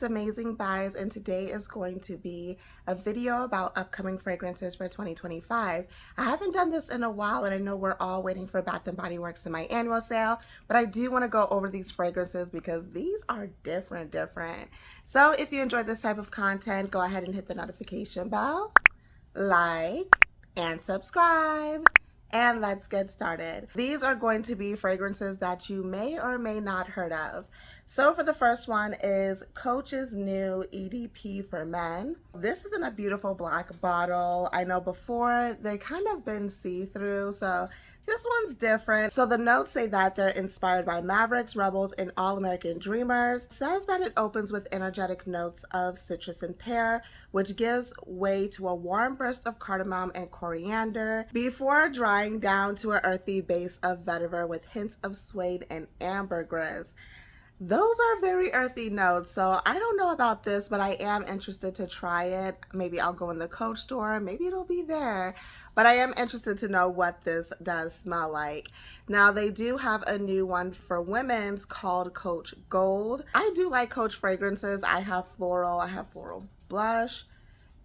Amazing Buys, and today is going to be a video about upcoming fragrances for 2025. I haven't done this in a while, and I know we're all waiting for Bath & Body Works semi-annual sale, but I do want to go over these fragrances because these are different. So if you enjoy this type of content, go ahead and hit the notification bell, like, and subscribe. And let's get started. These are going to be fragrances that you may or may not heard of. So for the first one is Coach's new EDP for Men. This is in a beautiful black bottle. I know before they kind of been see-through, so this one's different. So the notes say that they're inspired by Mavericks, Rebels, and All-American Dreamers. It says that it opens with energetic notes of citrus and pear, which gives way to a warm burst of cardamom and coriander before drying down to an earthy base of vetiver with hints of suede and ambergris. Those are very earthy notes, so I don't know about this, but I am interested to try it. Maybe I'll go in the Coach store, maybe it'll be there, but I am interested to know what this does smell like. Now, they do have a new one for women's called Coach Gold. I do like Coach fragrances. I have floral blush,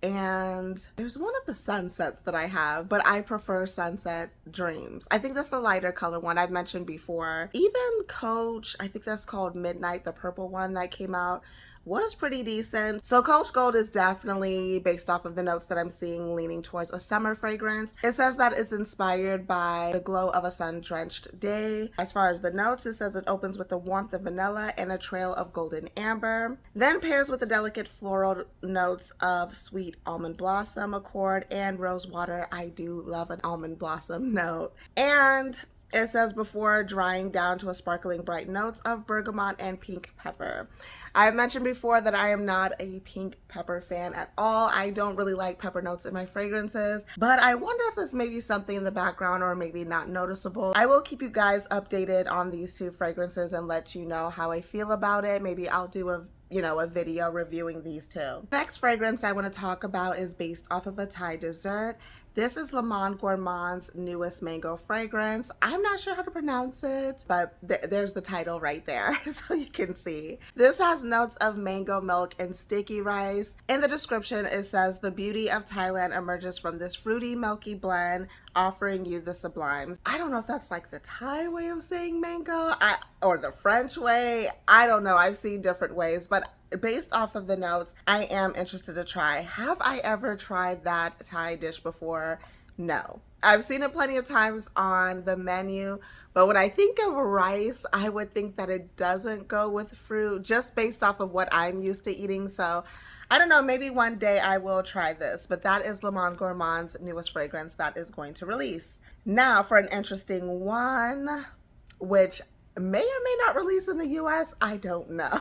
and there's one of the sunsets that I have, but I prefer Sunset Dreams. I think that's the lighter color one I've mentioned before. Even Coach, I think that's called Midnight, the purple one that came out, was pretty decent. So Coach Gold is definitely, based off of the notes that I'm seeing, leaning towards a summer fragrance. It says that it's inspired by the glow of a sun-drenched day. As far as the notes, it says it opens with the warmth of vanilla and a trail of golden amber. Then pairs with the delicate floral notes of sweet almond blossom accord and rose water. I do love an almond blossom note. And it says before drying down to a sparkling bright notes of bergamot and pink pepper. I've mentioned before that I am not a pink pepper fan at all. I don't really like pepper notes in my fragrances, but I wonder if this may be something in the background or maybe not noticeable. I will keep you guys updated on these two fragrances and let you know how I feel about it. Maybe I'll do a video reviewing these two. Next fragrance I want to talk about is based off of a Thai dessert. This is Man Gourd's newest mango fragrance. I'm not sure how to pronounce it, but there's the title right there so you can see. This has notes of mango milk and sticky rice. In the description, it says the beauty of Thailand emerges from this fruity, milky blend, offering you the sublime. I don't know if that's like the Thai way of saying mango or the French way. I don't know. I've seen different ways, but based off of the notes, I am interested to try. Have I ever tried that Thai dish before? No. I've seen it plenty of times on the menu, but when I think of rice, I would think that it doesn't go with fruit just based off of what I'm used to eating. So I don't know, maybe one day I will try this, but that is Man Gourd's newest fragrance that is going to release. Now for an interesting one, which may or may not release in the US, I don't know.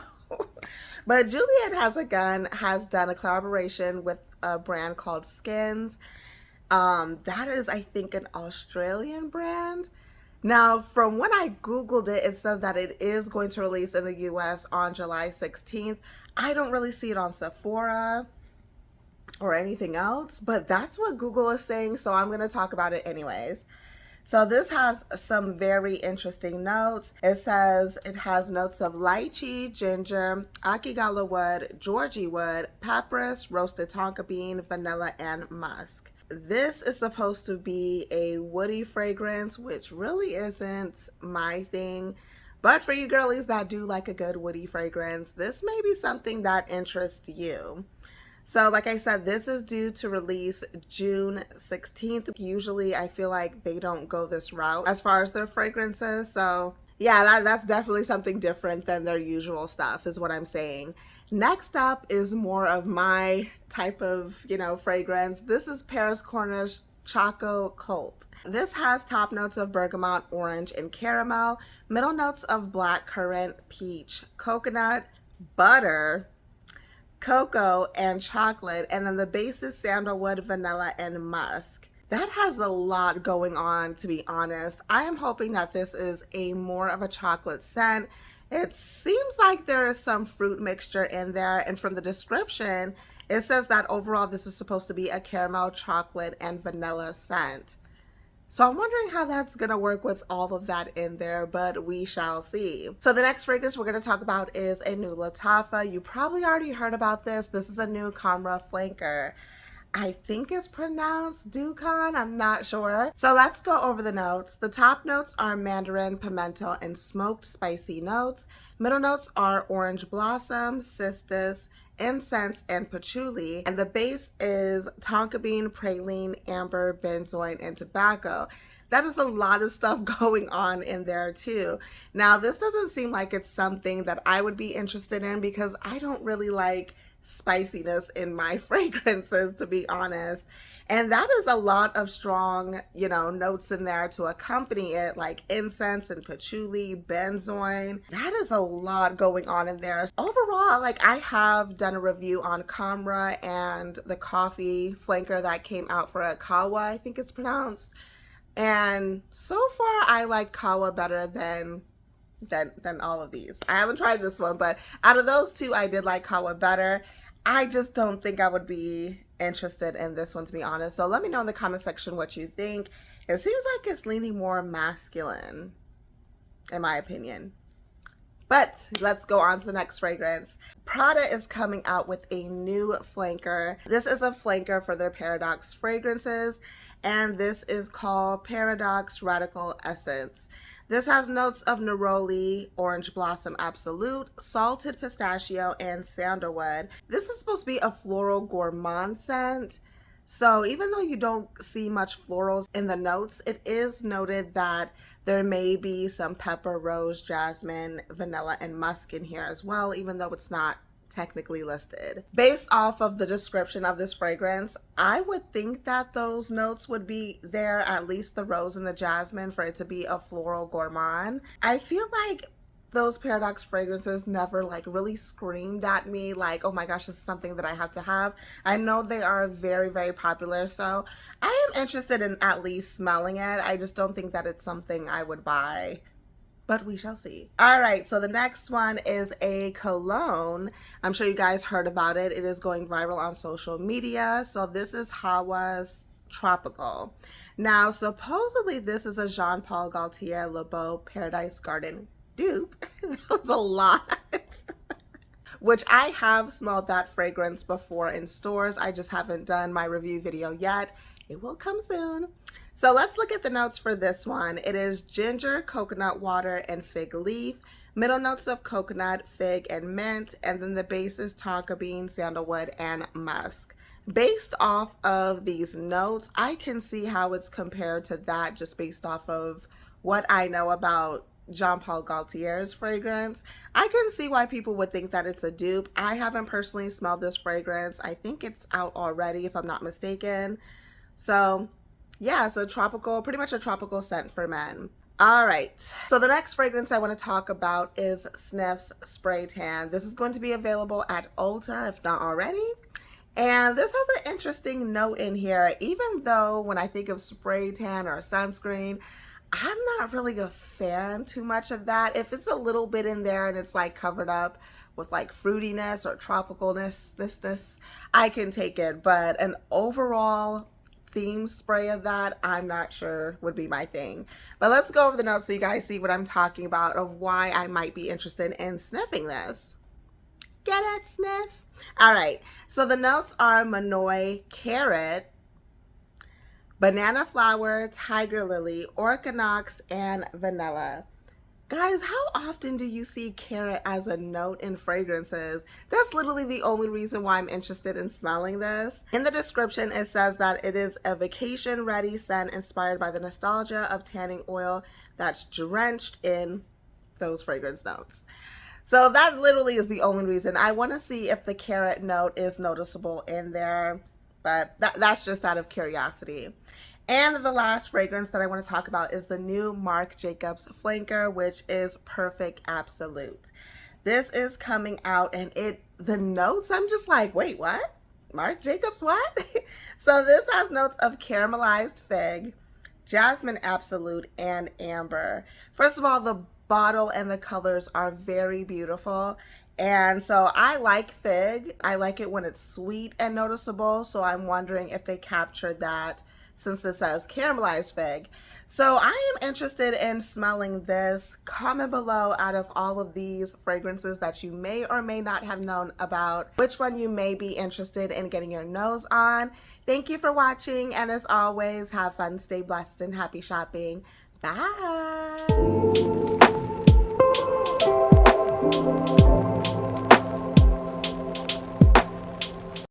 But Juliet has done a collaboration with a brand called Skins. That is, I think, an Australian brand. Now, from when I Googled it, it says that it is going to release in the US on July 16th. I don't really see it on Sephora or anything else, but that's what Google is saying, so I'm going to talk about it anyways. So this has some very interesting notes. It says it has notes of lychee, ginger, akigala wood, Georgie wood, papyrus, roasted tonka bean, vanilla, and musk. This is supposed to be a woody fragrance, which really isn't my thing. But for you girlies that do like a good woody fragrance, this may be something that interests you. So like I said, this is due to release June 16th. Usually I feel like they don't go this route as far as their fragrances. So yeah, that's definitely something different than their usual stuff is what I'm saying. Next up is more of my type of, fragrance. This is Paris Corner's Choco Colt. This has top notes of bergamot, orange, and caramel, middle notes of black currant, peach, coconut, butter, cocoa, and chocolate, and then the base is sandalwood, vanilla, and musk. That has a lot going on, to be honest. I am hoping that this is a more of a chocolate scent. It seems like there is some fruit mixture in there, and from the description, it says that overall this is supposed to be a caramel, chocolate, and vanilla scent. So I'm wondering how that's gonna work with all of that in there, but we shall see. So the next fragrance we're gonna talk about is a new Lattafa. You probably already heard about this. This is a new Camera flanker. I think it's pronounced Dukan, I'm not sure. So let's go over the notes. The top notes are mandarin, pimento, and smoked spicy notes. Middle notes are orange blossom, cistus, incense, and patchouli. And the base is tonka bean, praline, amber, benzoin, and tobacco. That is a lot of stuff going on in there too. Now, this doesn't seem like it's something that I would be interested in because I don't really like spiciness in my fragrances, to be honest. And that is a lot of strong, notes in there to accompany it, like incense and patchouli, benzoin. That is a lot going on in there. Overall, like, I have done a review on Camera and the coffee flanker that came out for a Kawa, I think it's pronounced. And so far, I like Kawa better than all of these. I haven't tried this one, but out of those two, I did like Kawa better. I just don't think I would be interested in this one, to be honest. So let me know in the comment section what you think. It seems like it's leaning more masculine, in my opinion. But let's go on to the next fragrance. Prada is coming out with a new flanker. This is a flanker for their Paradox fragrances, and this is called Paradox Radical Essence. This has notes of neroli, orange blossom absolute, salted pistachio, and sandalwood. This is supposed to be a floral gourmand scent. So even though you don't see much florals in the notes, it is noted that there may be some pepper, rose, jasmine, vanilla, and musk in here as well, even though it's not technically listed. Based off of the description of this fragrance, I would think that those notes would be there, at least the rose and the jasmine, for it to be a floral gourmand. I feel like those Paradox fragrances never like really screamed at me like, oh my gosh, this is something that I have to have. I know they are very, very popular, so I am interested in at least smelling it. I just don't think that it's something I would buy, but we shall see. All right, so the next one is a cologne. I'm sure you guys heard about it. It is going viral on social media. So this is Hawas Tropical. Now, supposedly this is a Jean Paul Gaultier Le Beau Paradise Garden dupe. That was a lot. Which I have smelled that fragrance before in stores. I just haven't done my review video yet. It will come soon. So let's look at the notes for this one. It is ginger, coconut water, and fig leaf. Middle notes of coconut, fig, and mint. And then the base is tonka bean, sandalwood, and musk. Based off of these notes, I can see how it's compared to that just based off of what I know about Jean Paul Gaultier's fragrance. I can see why people would think that it's a dupe. I haven't personally smelled this fragrance. I think it's out already, if I'm not mistaken. So yeah, it's a tropical, pretty much a tropical scent for men. All right, so the next fragrance I want to talk about is Sniff Spray Tan. This is going to be available at Ulta, if not already. And this has an interesting note in here, even though when I think of spray tan or sunscreen, I'm not really a fan too much of that. If it's a little bit in there and it's like covered up with like fruitiness or tropicalness, I can take it. But an overall theme spray of that, I'm not sure would be my thing. But let's go over the notes so you guys see what I'm talking about of why I might be interested in sniffing this. Get it, sniff? All right, so the notes are Manoi, carrot, banana flower, tiger lily, orchinox, and vanilla. Guys, how often do you see carrot as a note in fragrances? That's literally the only reason why I'm interested in smelling this. In the description, it says that it is a vacation-ready scent inspired by the nostalgia of tanning oil that's drenched in those fragrance notes. So that literally is the only reason. I want to see if the carrot note is noticeable in there, but that's just out of curiosity. And the last fragrance that I want to talk about is the new Marc Jacobs flanker, which is Perfect Absolute. This is coming out, and the notes, I'm just like, wait, what? Marc Jacobs, what? So this has notes of caramelized fig, jasmine absolute, and amber. First of all, the bottle and the colors are very beautiful. And so I like fig. I like it when it's sweet and noticeable. So I'm wondering if they captured that since it says caramelized fig. So I am interested in smelling this. Comment below, out of all of these fragrances that you may or may not have known about, which one you may be interested in getting your nose on. Thank you for watching, and as always, have fun, stay blessed, and happy shopping. Bye.